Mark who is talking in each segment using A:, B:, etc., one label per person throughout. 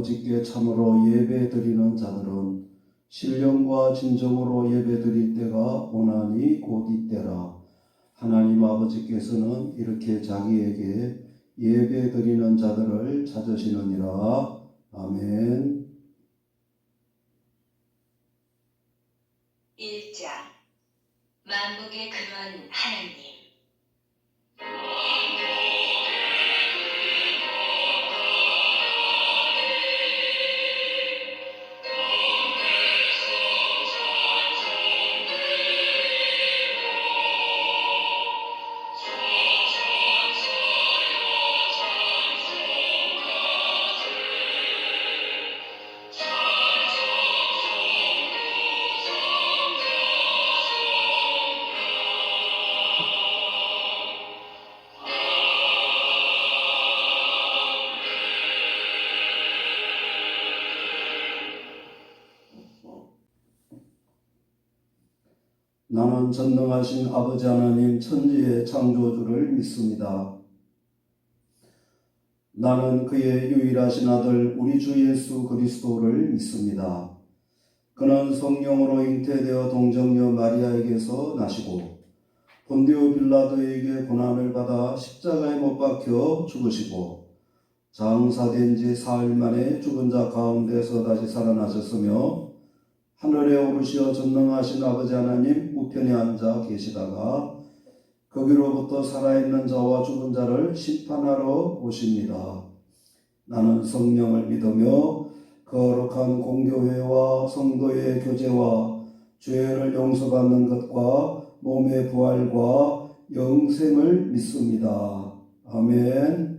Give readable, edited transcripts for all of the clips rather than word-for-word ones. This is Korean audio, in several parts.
A: 아버지께 참으로 예배드리는 자들은 신령과 진정으로 예배드릴 때가 오나니 곧 이때라. 하나님 아버지께서는 이렇게 자기에게 예배드리는 자들을 찾으시느니라. 아멘.
B: 1장 만국의 근원 하나님.
A: 나는 전능하신 아버지 하나님 천지의 창조주를 믿습니다. 나는 그의 유일하신 아들 우리 주 예수 그리스도를 믿습니다. 그는 성령으로 잉태되어 동정녀 마리아에게서 나시고 본디오 빌라도에게 고난을 받아 십자가에 못 박혀 죽으시고 장사된 지 사흘 만에 죽은 자 가운데서 다시 살아나셨으며 하늘에 오르시어 전능하신 아버지 하나님 우편에 앉아 계시다가 거기로부터 살아있는 자와 죽은 자를 심판하러 오십니다. 나는 성령을 믿으며 거룩한 공교회와 성도의 교제와 죄를 용서받는 것과 몸의 부활과 영생을 믿습니다. 아멘.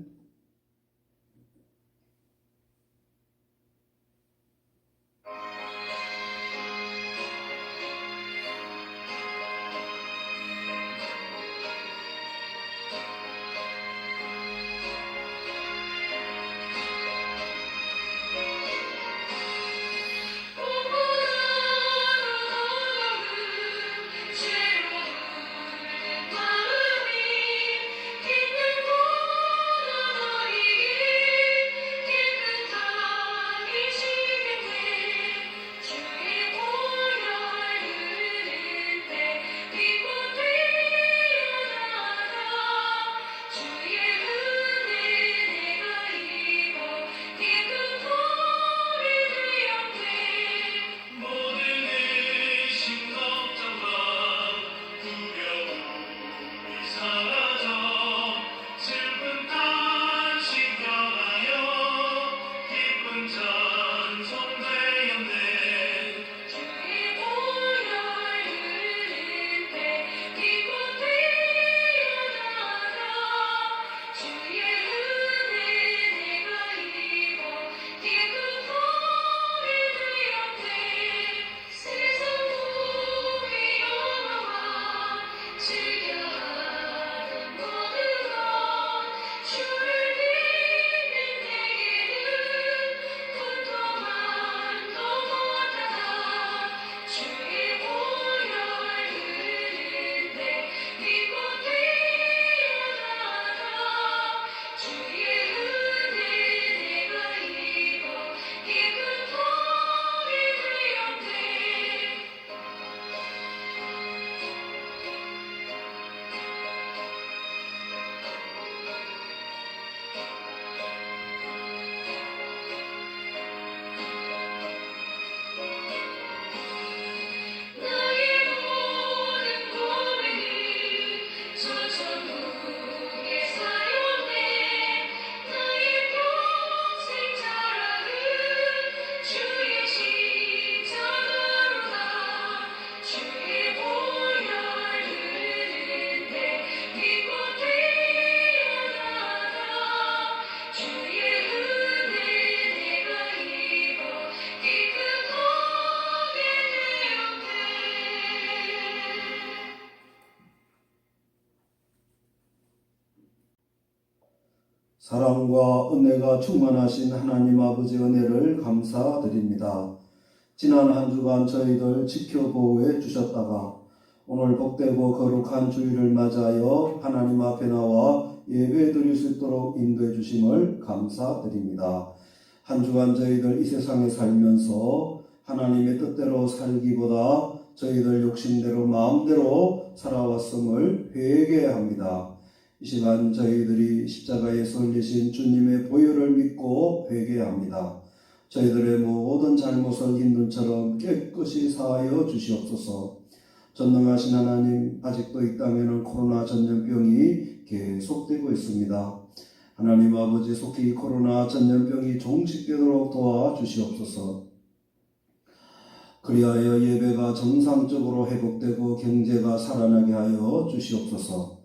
A: 사랑과 은혜가 충만하신 하나님 아버지 은혜를 감사드립니다. 지난 한 주간 저희들 지켜보호해 주셨다가 오늘 복되고 거룩한 주일을 맞이하여 하나님 앞에 나와 예배 드릴 수 있도록 인도해 주심을 감사드립니다. 한 주간 저희들 이 세상에 살면서 하나님의 뜻대로 살기보다 저희들 욕심대로 마음대로 살아왔음을 회개합니다. 이 시간 저희들이 십자가에서 흘리신 주님의 보혈을 믿고 회개합니다. 저희들의 모든 잘못을 흰눈처럼 깨끗이 사하여 주시옵소서. 전능하신 하나님, 아직도 이 땅에는 코로나 전염병이 계속되고 있습니다. 하나님 아버지, 속히 코로나 전염병이 종식되도록 도와주시옵소서. 그리하여 예배가 정상적으로 회복되고 경제가 살아나게 하여 주시옵소서.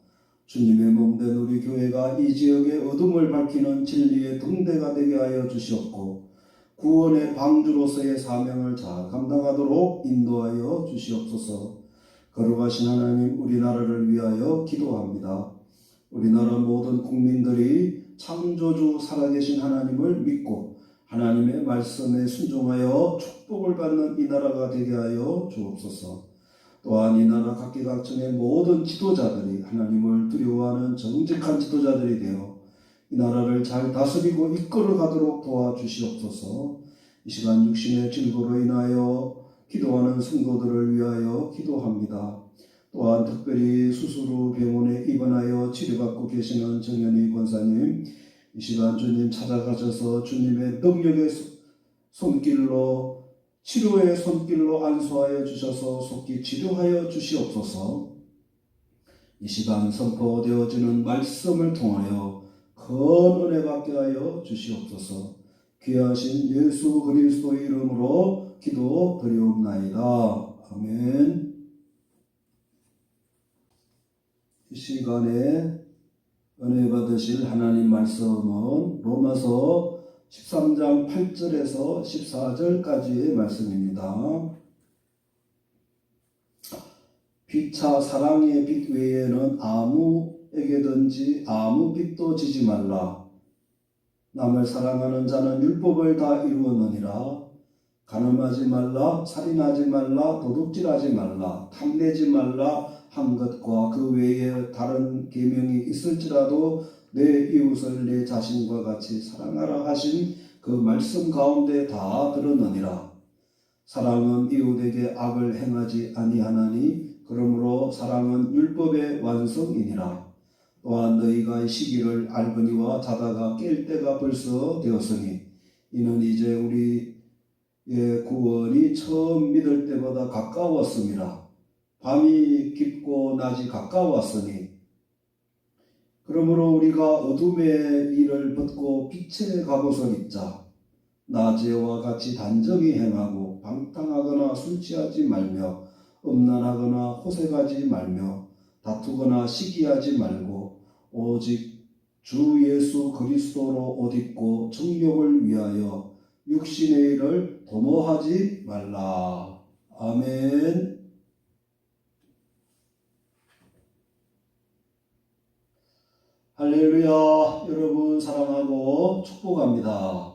A: 주님의 몸된 우리 교회가 이 지역의 어둠을 밝히는 진리의 등대가 되게 하여 주시옵고 구원의 방주로서의 사명을 잘 감당하도록 인도하여 주시옵소서. 거룩하신 하나님, 우리나라를 위하여 기도합니다. 우리나라 모든 국민들이 창조주 살아계신 하나님을 믿고 하나님의 말씀에 순종하여 축복을 받는 이 나라가 되게 하여 주옵소서. 또한 이 나라 각계각층의 모든 지도자들이 하나님을 두려워하는 정직한 지도자들이 되어 이 나라를 잘 다스리고 이끌어가도록 도와주시옵소서. 이 시간 육신의 질고로 인하여 기도하는 성도들을 위하여 기도합니다. 또한 특별히 수술 후 병원에 입원하여 치료받고 계시는 정현희 권사님, 이 시간 주님 찾아가셔서 주님의 능력의 손길로 치료의 손길로 안수하여 주셔서 속히 치료하여 주시옵소서. 이 시간 선포되어지는 말씀을 통하여 큰 은혜 받게 하여 주시옵소서. 귀하신 예수 그리스도의 이름으로 기도드리옵나이다. 아멘. 이 시간에 은혜 받으실 하나님 말씀은 로마서 13장 8절에서 14절까지의 말씀입니다. 피차 사랑의 빛 외에는 아무에게든지 아무 빛도 지지 말라. 남을 사랑하는 자는 율법을 다 이루었느니라. 간음하지 말라, 살인하지 말라, 도둑질하지 말라, 탐내지 말라 한 것과 그 외에 다른 계명이 있을지라도 내 이웃을 내 자신과 같이 사랑하라 하신 그 말씀 가운데 다 들었느니라. 사랑은 이웃에게 악을 행하지 아니하나니 그러므로 사랑은 율법의 완성이니라. 또한 너희가 이 시기를 알거니와 자다가 깰 때가 벌써 되었으니 이는 이제 우리의 구원이 처음 믿을 때보다 가까웠음이라. 밤이 깊고 낮이 가까웠으니 그러므로 우리가 어둠의 일을 벗고 빛의 갑옷을 입자. 낮에와 같이 단정히 행하고 방탕하거나 술 취하지 말며 음란하거나 호색하지 말며 다투거나 시기하지 말고 오직 주 예수 그리스도로 옷 입고 정욕을 위하여 육신의 일을 도모하지 말라. 아멘. 할렐루야. 여러분 사랑하고 축복합니다.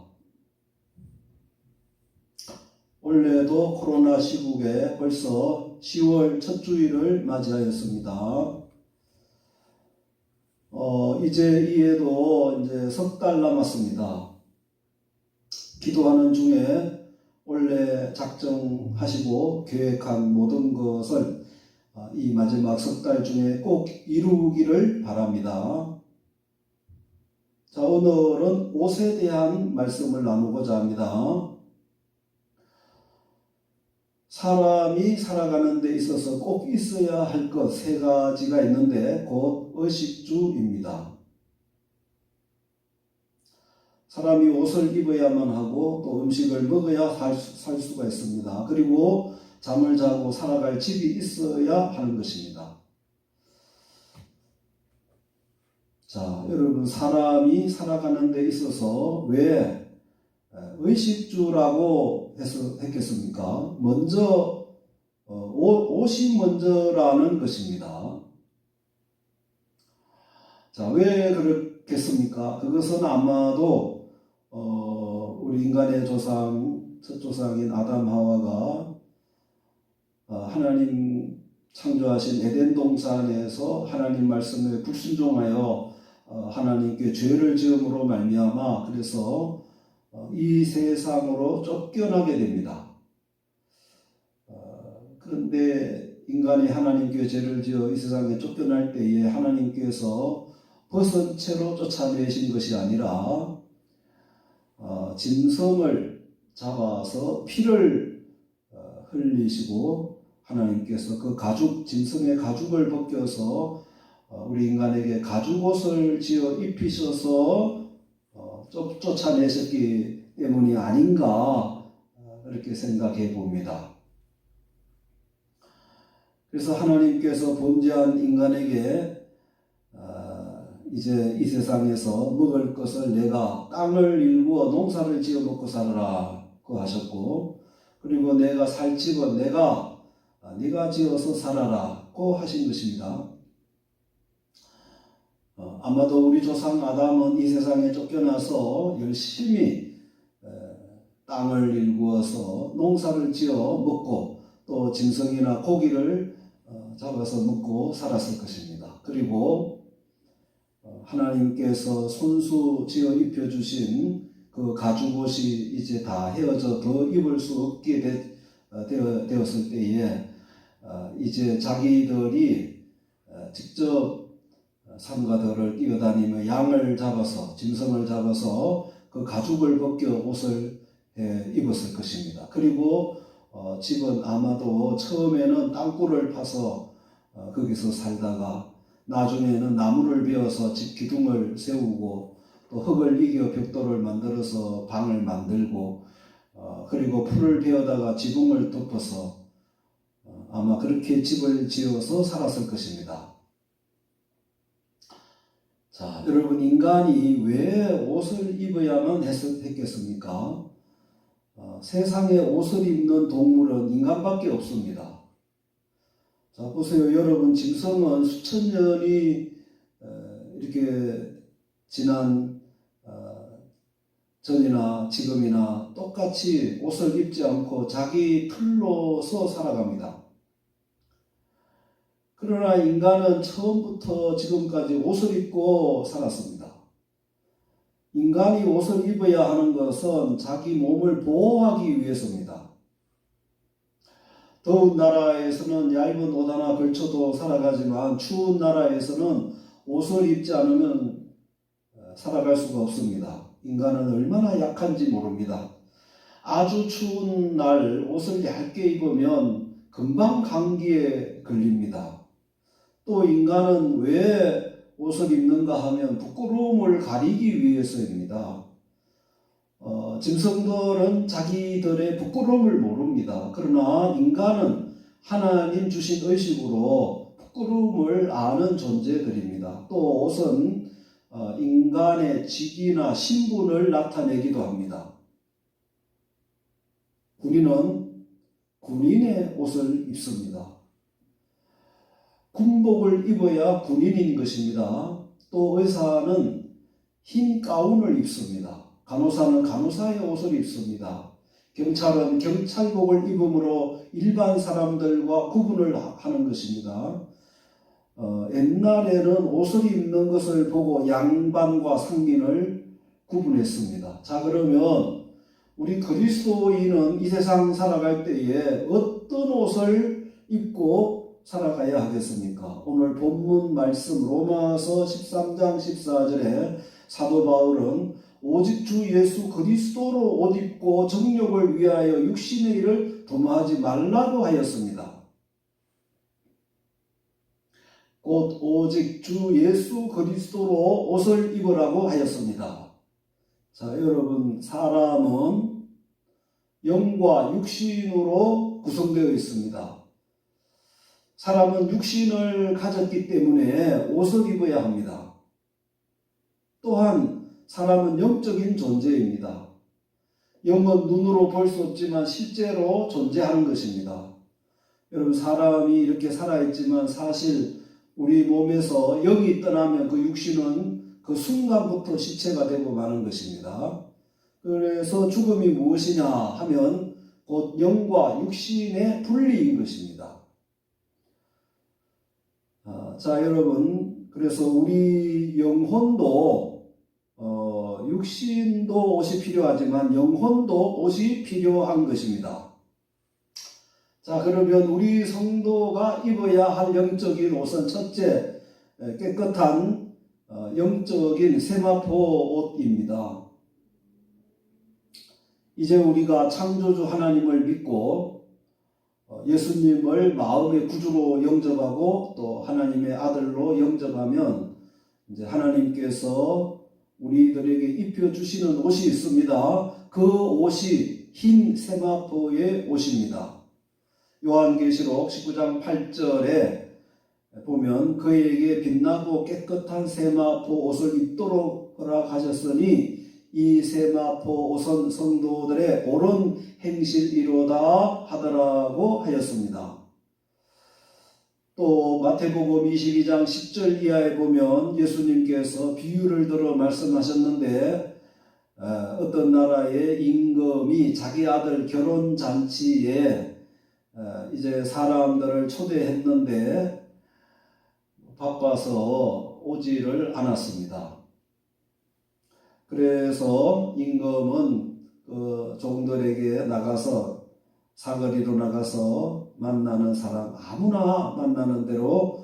A: 올해도 코로나 시국에 벌써 10월 첫 주일을 맞이하였습니다. 이제 이해도 이제 석 달 남았습니다. 기도하는 중에 원래 작정하시고 계획한 모든 것을 이 마지막 석 달 중에 꼭 이루기를 바랍니다. 자, 오늘은 옷에 대한 말씀을 나누고자 합니다. 사람이 살아가는 데 있어서 꼭 있어야 할 것 세 가지가 있는데 곧 의식주입니다. 사람이 옷을 입어야만 하고 또 음식을 먹어야 살 수가 있습니다. 그리고 잠을 자고 살아갈 집이 있어야 하는 것입니다. 자, 여러분 사람이 살아가는 데 있어서 왜 의식주라고 했겠습니까? 먼저 옷이 먼저라는 것입니다. 자, 왜 그렇겠습니까? 그것은 아마도 우리 인간의 조상, 첫 조상인 아담 하와가 하나님 창조하신 에덴 동산에서 하나님 말씀에 불순종하여 하나님께 죄를 지음으로 말미암아 그래서 이 세상으로 쫓겨나게 됩니다. 그런데 인간이 하나님께 죄를 지어 이 세상에 쫓겨날 때에 하나님께서 벗은 채로 쫓아내신 것이 아니라 짐승을 잡아서 피를 흘리시고 하나님께서 그 짐승의 가죽을 벗겨서 우리 인간에게 가죽옷을 지어 입히셔서 쫓아내셨기 때문이 아닌가 그렇게 생각해 봅니다. 그래서 하나님께서 본질한 인간에게 이제 이 세상에서 먹을 것을 내가 땅을 일구어 농사를 지어 먹고 살아라고 하셨고, 그리고 내가 살 집은 네가 지어서 살아라고 하신 것입니다. 아마도 우리 조상 아담은 이 세상에 쫓겨나서 열심히 땅을 일구어서 농사를 지어 먹고 또 짐승이나 고기를 잡아서 먹고 살았을 것입니다. 그리고 하나님께서 손수 지어 입혀주신 그 가죽옷이 이제 다 헤어져 더 입을 수 없게 되었을 때에 이제 자기들이 직접 산과 들을 뛰어다니며 양을 잡아서 짐승을 잡아서 그 가죽을 벗겨 옷을 입었을 것입니다. 그리고 집은 아마도 처음에는 땅굴을 파서 거기서 살다가 나중에는 나무를 베어서 집 기둥을 세우고 또 흙을 이겨 벽돌을 만들어서 방을 만들고 그리고 풀을 베어다가 지붕을 덮어서 아마 그렇게 집을 지어서 살았을 것입니다. 자, 여러분, 인간이 왜 옷을 입어야만 했겠습니까? 세상에 옷을 입는 동물은 인간밖에 없습니다. 자, 보세요. 여러분, 짐승은 수천 년이 이렇게 지난 전이나 지금이나 똑같이 옷을 입지 않고 자기 틀로서 살아갑니다. 그러나 인간은 처음부터 지금까지 옷을 입고 살았습니다. 인간이 옷을 입어야 하는 것은 자기 몸을 보호하기 위해서입니다. 더운 나라에서는 얇은 옷 하나 걸쳐도 살아가지만 추운 나라에서는 옷을 입지 않으면 살아갈 수가 없습니다. 인간은 얼마나 약한지 모릅니다. 아주 추운 날 옷을 얇게 입으면 금방 감기에 걸립니다. 또 인간은 왜 옷을 입는가 하면 부끄러움을 가리기 위해서입니다. 짐승들은 자기들의 부끄러움을 모릅니다. 그러나 인간은 하나님 주신 의식으로 부끄러움을 아는 존재들입니다. 또 옷은 인간의 직위나 신분을 나타내기도 합니다. 군인은 군인의 옷을 입습니다. 군복을 입어야 군인인 것입니다. 또 의사는 흰 가운을 입습니다. 간호사는 간호사의 옷을 입습니다. 경찰은 경찰복을 입음으로 일반 사람들과 구분을 하는 것입니다. 옛날에는 옷을 입는 것을 보고 양반과 상민을 구분했습니다. 자, 그러면 우리 그리스도인은 이 세상 살아갈 때에 어떤 옷을 입고 살아가야 하겠습니까? 오늘 본문 말씀 로마서 13장 14절에 사도 바울은 오직 주 예수 그리스도로 옷 입고 정욕을 위하여 육신의 일을 도모하지 말라고 하였습니다. 곧 오직 주 예수 그리스도로 옷을 입으라고 하였습니다. 자, 여러분, 사람은 영과 육신으로 구성되어 있습니다. 사람은 육신을 가졌기 때문에 옷을 입어야 합니다. 또한 사람은 영적인 존재입니다. 영은 눈으로 볼 수 없지만 실제로 존재하는 것입니다. 여러분, 사람이 이렇게 살아있지만 사실 우리 몸에서 영이 떠나면 그 육신은 그 순간부터 시체가 되고 마는 것입니다. 그래서 죽음이 무엇이냐 하면 곧 영과 육신의 분리인 것입니다. 자, 여러분, 그래서 우리 영혼도 육신도 옷이 필요하지만 영혼도 옷이 필요한 것입니다. 자, 그러면 우리 성도가 입어야 할 영적인 옷은 첫째, 깨끗한 영적인 세마포 옷입니다. 이제 우리가 창조주 하나님을 믿고 예수님을 마음의 구주로 영접하고 또 하나님의 아들로 영접하면 이제 하나님께서 우리들에게 입혀주시는 옷이 있습니다. 그 옷이 흰 세마포의 옷입니다. 요한계시록 19장 8절에 보면 그에게 빛나고 깨끗한 세마포 옷을 입도록 허락하셨으니 이 세마포 옷은 성도들의 옳은 행실이로다 하더라고 하였습니다. 또 마태복음 22장 10절 이하에 보면 예수님께서 비유를 들어 말씀하셨는데 어떤 나라의 임금이 자기 아들 결혼잔치에 이제 사람들을 초대했는데 바빠서 오지를 않았습니다. 그래서 임금은 그 종들에게 나가서 사거리로 나가서 만나는 사람 아무나 만나는 대로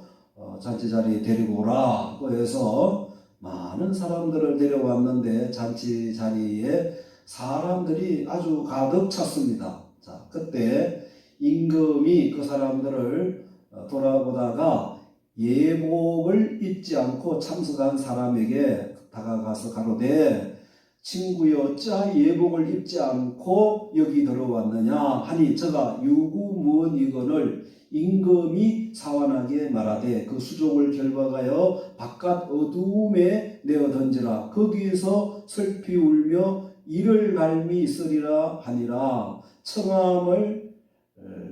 A: 잔치 자리에 데리고 오라고 해서 많은 사람들을 데려왔는데 잔치 자리에 사람들이 아주 가득 찼습니다. 자, 그때 임금이 그 사람들을 돌아보다가 예복을 입지 않고 참석한 사람에게 다가가서 가로되 친구여 짜 예복을 입지 않고 여기 들어왔느냐 하니 저가 유구무원이거늘 임금이 사환하게 말하되 그 수족을 결박하여 바깥 어두움에 내어 던지라 거기에서 슬피 울며 이를 갈미 있으리라 하니라. 청함을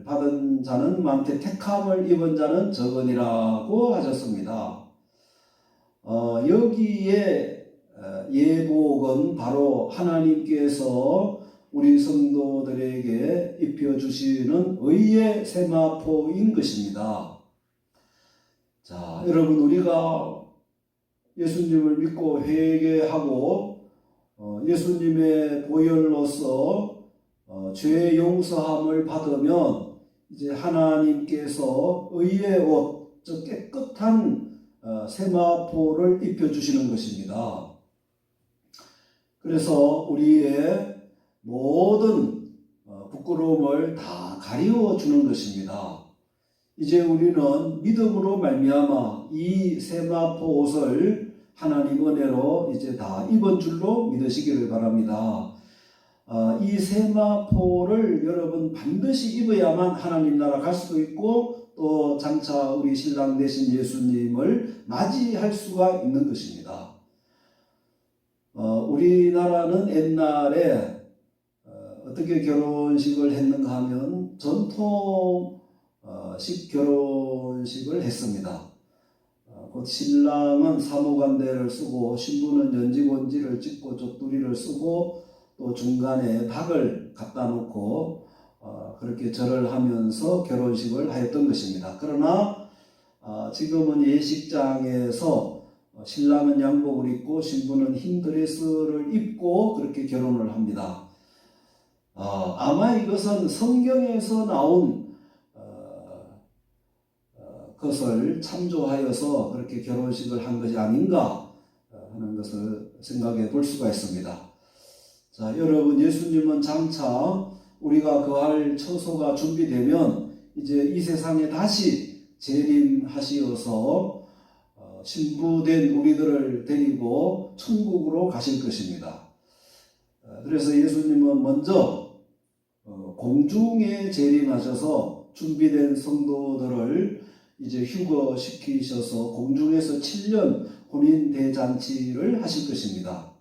A: 받은 자는 많되 택함을 입은 자는 적으니라고 하셨습니다. 여기에 예복은 바로 하나님께서 우리 성도들에게 입혀주시는 의의 세마포인 것입니다. 자, 여러분 우리가 예수님을 믿고 회개하고 예수님의 보혈로서 죄 용서함을 받으면 이제 하나님께서 의의 옷, 즉 깨끗한 세마포를 입혀주시는 것입니다. 그래서 우리의 모든 부끄러움을 다 가리워 주는 것입니다. 이제 우리는 믿음으로 말미암아 이 세마포 옷을 하나님 은혜로 이제 다 입은 줄로 믿으시기를 바랍니다. 이 세마포를 여러분 반드시 입어야만 하나님 나라 갈 수도 있고 또 장차 우리 신랑 되신 예수님을 맞이할 수가 있는 것입니다. 우리나라는 옛날에 어떻게 결혼식을 했는가 하면 전통식 결혼식을 했습니다. 곧 신랑은 사모간대를 쓰고 신부는 연지곤지를 찍고 족두리를 쓰고 또 중간에 닭을 갖다 놓고 그렇게 절을 하면서 결혼식을 하였던 것입니다. 그러나 지금은 예식장에서 신랑은 양복을 입고 신부는 흰 드레스를 입고 그렇게 결혼을 합니다. 아마 이것은 성경에서 나온 것을 참조하여서 그렇게 결혼식을 한 것이 아닌가 하는 것을 생각해 볼 수가 있습니다. 자, 여러분 예수님은 장차 우리가 거할 처소가 준비되면 이제 이 세상에 다시 재림하시어서 신부된 우리들을 데리고 천국으로 가실 것입니다. 그래서 예수님은 먼저 공중에 재림하셔서 준비된 성도들을 이제 휴거시키셔서 공중에서 7년 혼인 대잔치를 하실 것입니다.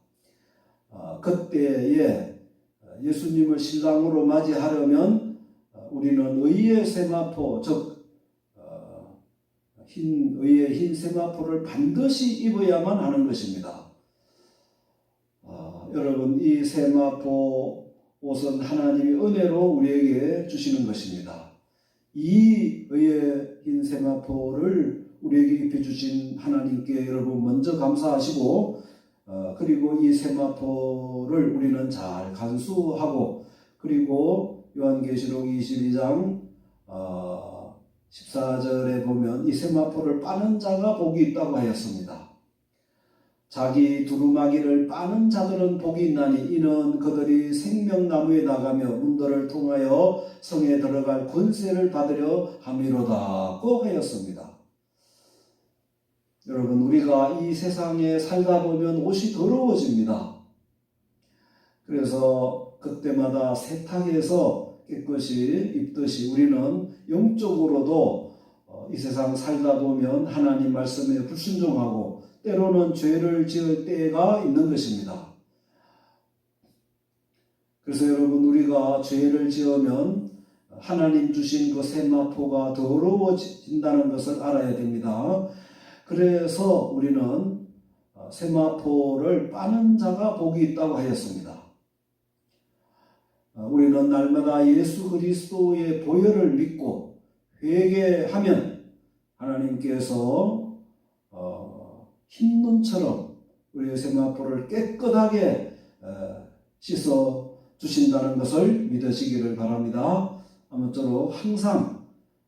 A: 그때에 예수님을 신랑으로 맞이하려면 우리는 의의 세마포, 즉 의의 흰 세마포를 반드시 입어야만 하는 것입니다. 여러분 이 세마포 옷은 하나님의 은혜로 우리에게 주시는 것입니다. 이 의의 흰 세마포를 우리에게 입혀주신 하나님께 여러분 먼저 감사하시고 그리고 이 세마포를 우리는 잘 간수하고, 그리고 요한계시록 22장 14절에 보면 이 세마포를 빠는 자가 복이 있다고 하였습니다. 자기 두루마기를 빠는 자들은 복이 있나니 이는 그들이 생명나무에 나가며 문들을 통하여 성에 들어갈 권세를 받으려 함이로다고 하였습니다. 여러분, 우리가 이 세상에 살다 보면 옷이 더러워집니다. 그래서 그때마다 세탁해서 깨끗이 입듯이 우리는 영적으로도 이 세상 살다 보면 하나님 말씀에 불순종하고 때로는 죄를 지을 때가 있는 것입니다. 그래서 여러분, 우리가 죄를 지으면 하나님 주신 그 세마포가 더러워진다는 것을 알아야 됩니다. 그래서 우리는 세마포를 빠는 자가 복이 있다고 하였습니다. 우리는 날마다 예수 그리스도의 보혈을 믿고 회개하면 하나님께서 흰 눈처럼 우리의 세마포를 깨끗하게 씻어 주신다는 것을 믿으시기를 바랍니다. 아무쪼록 항상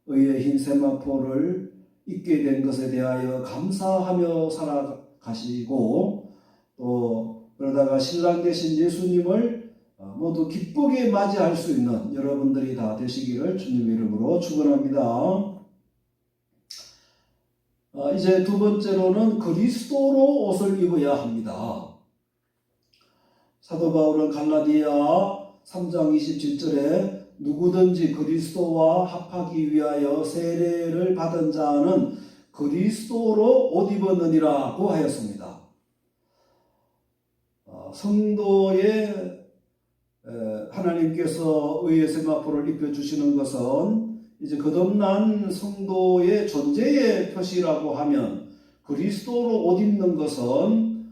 A: 의의 흰 세마포를 입게 된 것에 대하여 감사하며 살아가시고, 또 그러다가 신랑 되신 예수님을 모두 기쁘게 맞이할 수 있는 여러분들이 다 되시기를 주님의 이름으로 축원합니다. 이제 두 번째로는 그리스도로 옷을 입어야 합니다. 사도 바울은 갈라디아 3장 27절에 누구든지 그리스도와 합하기 위하여 세례를 받은 자는 그리스도로 옷 입었느니라고 하였습니다. 성도의 하나님께서 의의 세마포를 입혀주시는 것은 이제 거듭난 성도의 존재의 표시라고 하면, 그리스도로 옷 입는 것은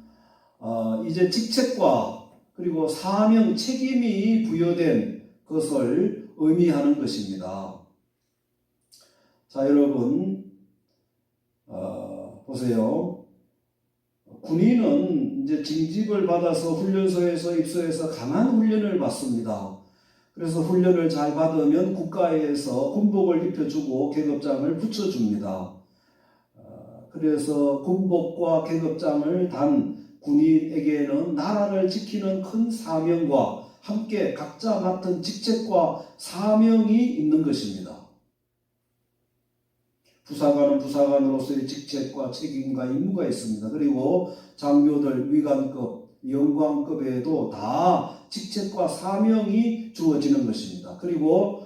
A: 이제 직책과 그리고 사명, 책임이 부여된 것을 의미하는 것입니다. 자, 여러분, 보세요. 군인은 이제 징집을 받아서 훈련소에서 입소해서 강한 훈련을 받습니다. 그래서 훈련을 잘 받으면 국가에서 군복을 입혀주고 계급장을 붙여줍니다. 그래서 군복과 계급장을 단 군인에게는 나라를 지키는 큰 사명과 함께 각자 맡은 직책과 사명이 있는 것입니다. 부사관은 부사관으로서의 직책과 책임과 임무가 있습니다. 그리고 장교들, 위관급, 영광급에도 다 직책과 사명이 주어지는 것입니다. 그리고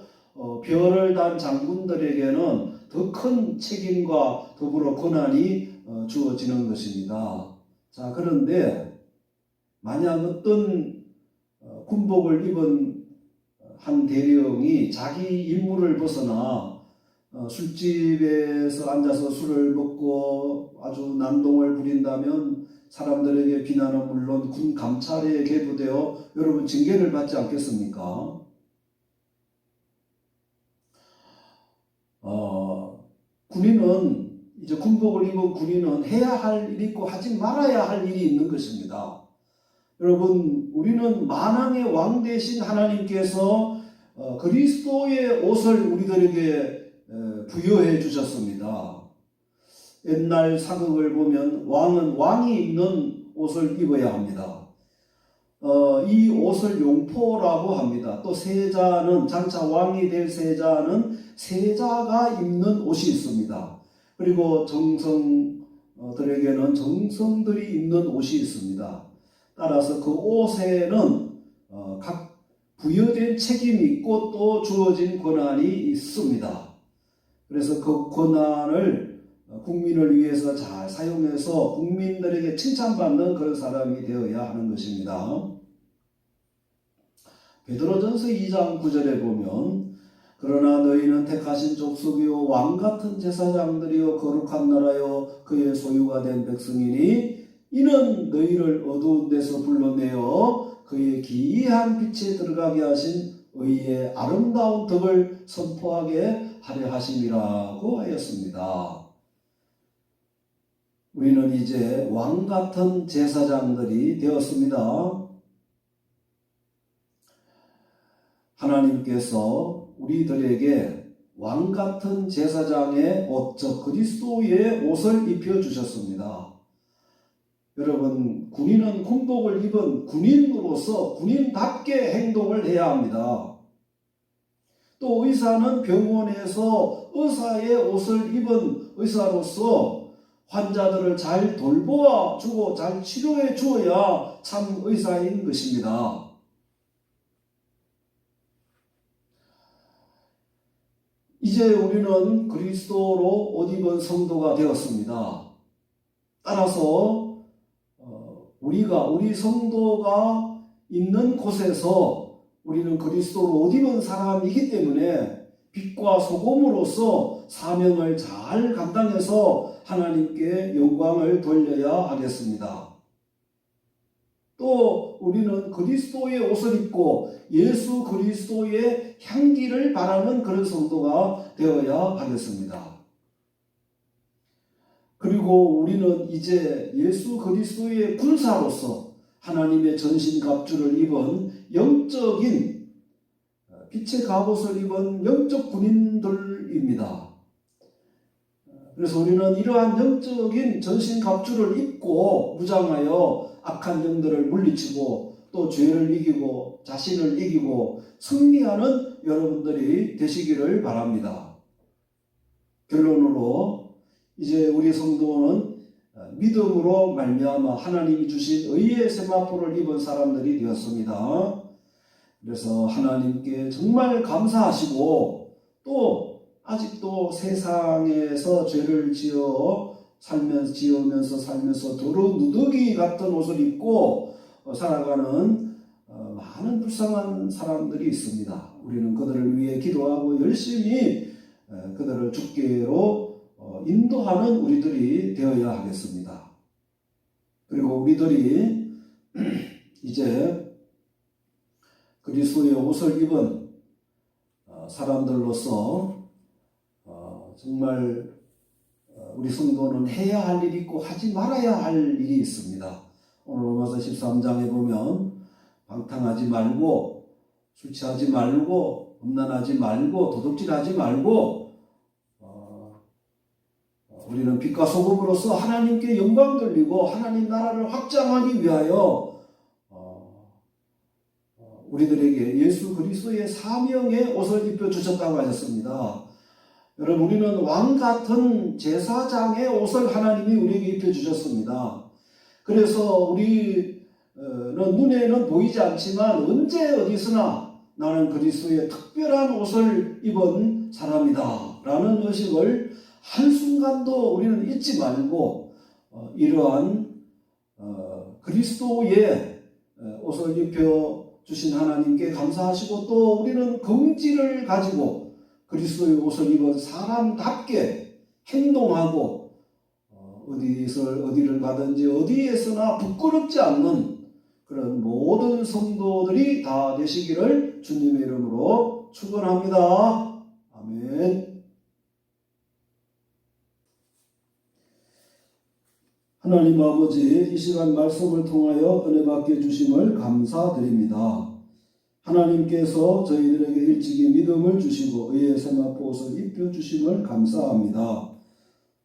A: 별을 단 장군들에게는 더 큰 책임과 더불어 권한이 주어지는 것입니다. 자, 그런데 만약 어떤 군복을 입은 한 대령이 자기 임무를 벗어나 술집에서 앉아서 술을 먹고 아주 난동을 부린다면 사람들에게 비난은 물론 군 감찰에 계부되어 여러분 징계를 받지 않겠습니까? 군인은 이제 군복을 입은 군인은 해야 할 일이 있고 하지 말아야 할 일이 있는 것입니다. 여러분, 우리는 만왕의 왕 되신 하나님께서 그리스도의 옷을 우리들에게 부여해 주셨습니다. 옛날 사극을 보면 왕은 왕이 입는 옷을 입어야 합니다. 이 옷을 용포라고 합니다. 또 세자는, 장차 왕이 될 세자는 세자가 입는 옷이 있습니다. 그리고 정성들에게는 정성들이 입는 옷이 있습니다. 따라서 그 옷에는 각 부여된 책임이 있고 또 주어진 권한이 있습니다. 그래서 그 권한을 국민을 위해서 잘 사용해서 국민들에게 칭찬받는 그런 사람이 되어야 하는 것입니다. 베드로전서 2장 9절에 보면 그러나 너희는 택하신 족속이요 왕같은 제사장들이요 거룩한 나라요 그의 소유가 된 백성이니 이는 너희를 어두운 데서 불러내어 그의 기이한 빛에 들어가게 하신 의의 아름다운 덕을 선포하게 하려 하심이라고 하였습니다. 우리는 이제 왕 같은 제사장들이 되었습니다. 하나님께서 우리들에게 왕 같은 제사장의 옷, 즉 그리스도의 옷을 입혀주셨습니다. 여러분, 군인은 군복을 입은 군인으로서 군인답게 행동을 해야 합니다. 또 의사는 병원에서 의사의 옷을 입은 의사로서 환자들을 잘 돌보아 주고 잘 치료해 주어야 참 의사인 것입니다. 이제 우리는 그리스도로 옷 입은 성도가 되었습니다. 따라서 우리 성도가 있는 곳에서 우리는 그리스도로 옷 입은 사람이기 때문에 빛과 소금으로서 사명을 잘 감당해서 하나님께 영광을 돌려야 하겠습니다. 또 우리는 그리스도의 옷을 입고 예수 그리스도의 향기를 바라는 그런 성도가 되어야 하겠습니다. 그리고 우리는 이제 예수 그리스도의 군사로서 하나님의 전신갑주를 입은 영적인 빛의 갑옷을 입은 영적 군인들입니다. 그래서 우리는 이러한 영적인 전신갑주를 입고 무장하여 악한 영들을 물리치고 또 죄를 이기고 자신을 이기고 승리하는 여러분들이 되시기를 바랍니다. 결론으로 이제 우리 성도는 믿음으로 말미암아 하나님이 주신 의의 세마포를 입은 사람들이 되었습니다. 그래서 하나님께 정말 감사하시고 또 아직도 세상에서 죄를 지으면서 살면서 도로 누더기 같은 옷을 입고 살아가는 많은 불쌍한 사람들이 있습니다. 우리는 그들을 위해 기도하고 열심히 그들을 주께로 인도하는 우리들이 되어야 하겠습니다. 그리고 우리들이 이제 그리스도의 옷을 입은 사람들로서 정말 우리 성도는 해야 할 일이 있고 하지 말아야 할 일이 있습니다. 오늘 로마서 13장에 보면 방탕하지 말고 술 취하지 말고 음란하지 말고 도둑질하지 말고 우리는 빛과 소금으로서 하나님께 영광 돌리고 하나님 나라를 확장하기 위하여 우리들에게 예수 그리스도의 사명의 옷을 입혀주셨다고 하셨습니다. 여러분, 우리는 왕 같은 제사장의 옷을 하나님이 우리에게 입혀주셨습니다. 그래서 우리는 눈에는 보이지 않지만 언제 어디서나 나는 그리스도의 특별한 옷을 입은 사람이다 라는 의식을 한순간도 우리는 잊지 말고 이러한 그리스도의 옷을 입혀주신 하나님께 감사하시고 또 우리는 긍지를 가지고 그리스도의 옷을 입은 사람답게 행동하고 어디를 가든지 어디에서나 부끄럽지 않는 그런 모든 성도들이 다 되시기를 주님의 이름으로 축원합니다. 아멘. 하나님 아버지, 이 시간 말씀을 통하여 은혜 받게 주심을 감사드립니다. 하나님께서 저희들에게 일찍이 믿음을 주시고 의의 세마포 옷을 입혀주심을 감사합니다.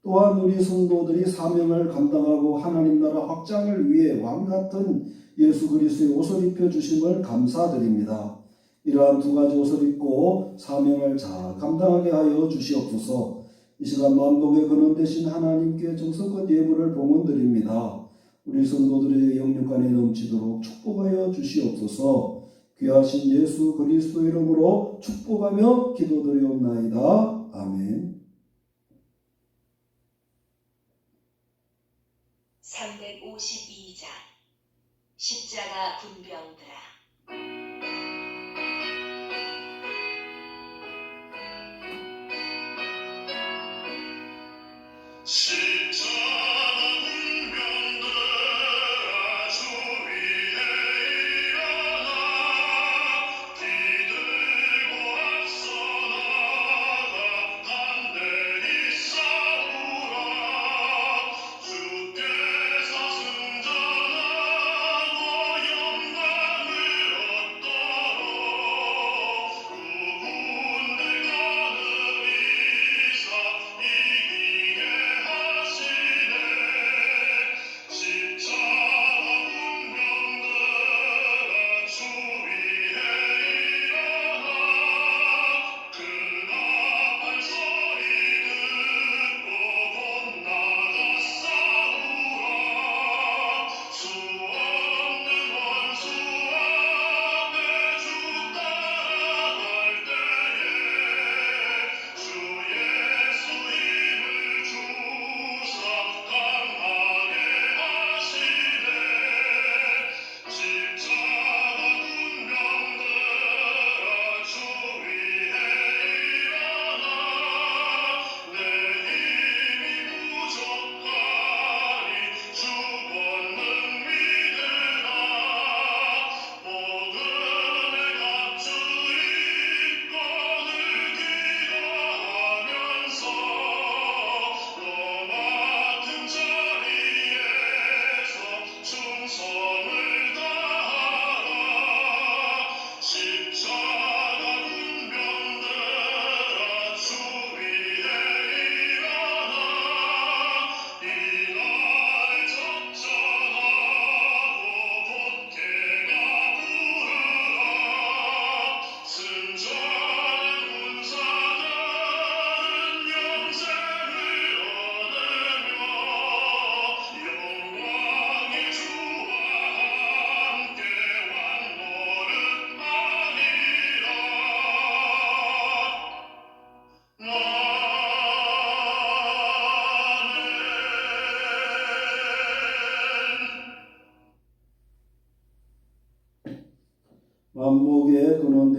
A: 또한 우리 성도들이 사명을 감당하고 하나님 나라 확장을 위해 왕같은 예수 그리스도의 옷을 입혀주심을 감사드립니다. 이러한 두 가지 옷을 입고 사명을 잘 감당하게 하여 주시옵소서. 이 시간 만복의 근원 되신 하나님께 정성껏 예물을 봉헌드립니다. 우리 성도들의 영육 안에 넘치도록 축복하여 주시옵소서. 귀하신 예수 그리스도 이름으로 축복하며 기도드리옵나이다. 아멘.
B: 352장 십자가 군병들아,
C: 십자가 군병들아 주 위에 일어나 뒤들고 앞서 나가 담대히 싸우라 주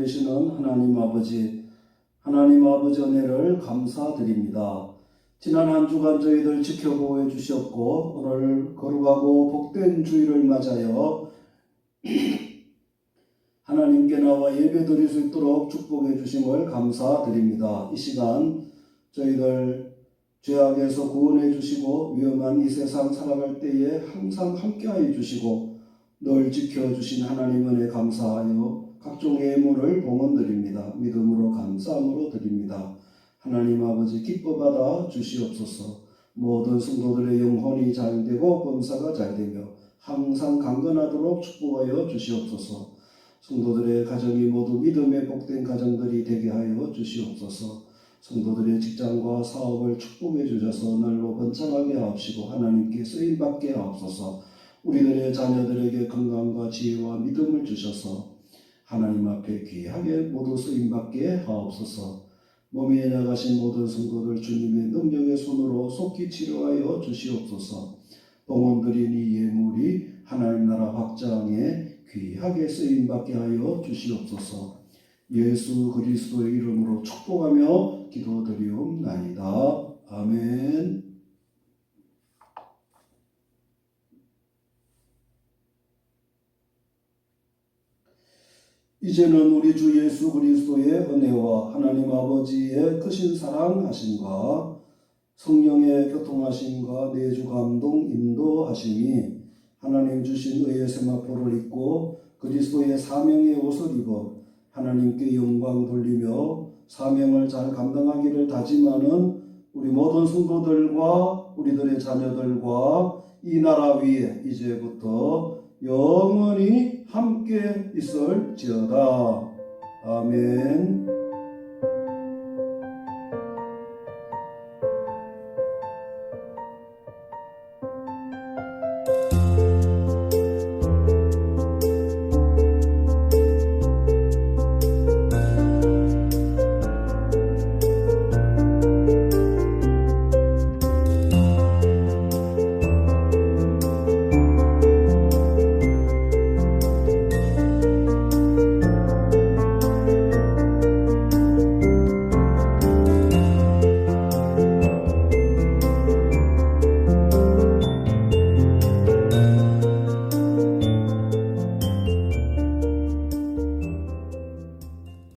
A: 되시는 하나님 아버지 은혜를 감사드립니다. 지난 한 주간 저희들 지켜보호 주셨고 오늘 거룩하고 복된 주일을 맞아요 하나님께 나와 예배드릴 수 있도록 축복해 주심을 감사드립니다. 이 시간 저희들 죄악에서 구원해 주시고 위험한 이 세상 살아갈 때에 항상 함께하여 주시고 늘 지켜주신 하나님 은혜 감사하여 각종 예물을 봉헌드립니다. 믿음으로 감사함으로 드립니다. 하나님 아버지 기뻐받아 주시옵소서. 모든 성도들의 영혼이 잘되고 범사가 잘되며 항상 강건하도록 축복하여 주시옵소서. 성도들의 가정이 모두 믿음의 복된 가정들이 되게 하여 주시옵소서. 성도들의 직장과 사업을 축복해 주셔서 날로 번창하게 하옵시고 하나님께 쓰임받게 하옵소서. 우리들의 자녀들에게 건강과 지혜와 믿음을 주셔서 하나님 앞에 귀하게 모두 쓰임받게 하옵소서. 몸에 나가신 모든 성도들 주님의 능력의 손으로 속히 치료하여 주시옵소서. 봉헌드린 이 예물이 하나님 나라 확장에 귀하게 쓰임받게 하여 주시옵소서. 예수 그리스도의 이름으로 축복하며 기도드리옵나이다. 아멘. 이제는 우리 주 예수 그리스도의 은혜와 하나님 아버지의 크신 사랑하심과 성령의 교통하심과 내주 감동 인도하심이 하나님 주신 의의 세마포를 입고 그리스도의 사명의 옷을 입어 하나님께 영광 돌리며 사명을 잘 감당하기를 다짐하는 우리 모든 성도들과 우리들의 자녀들과 이 나라 위에 이제부터 영원히 함께 있을지어다. 아멘.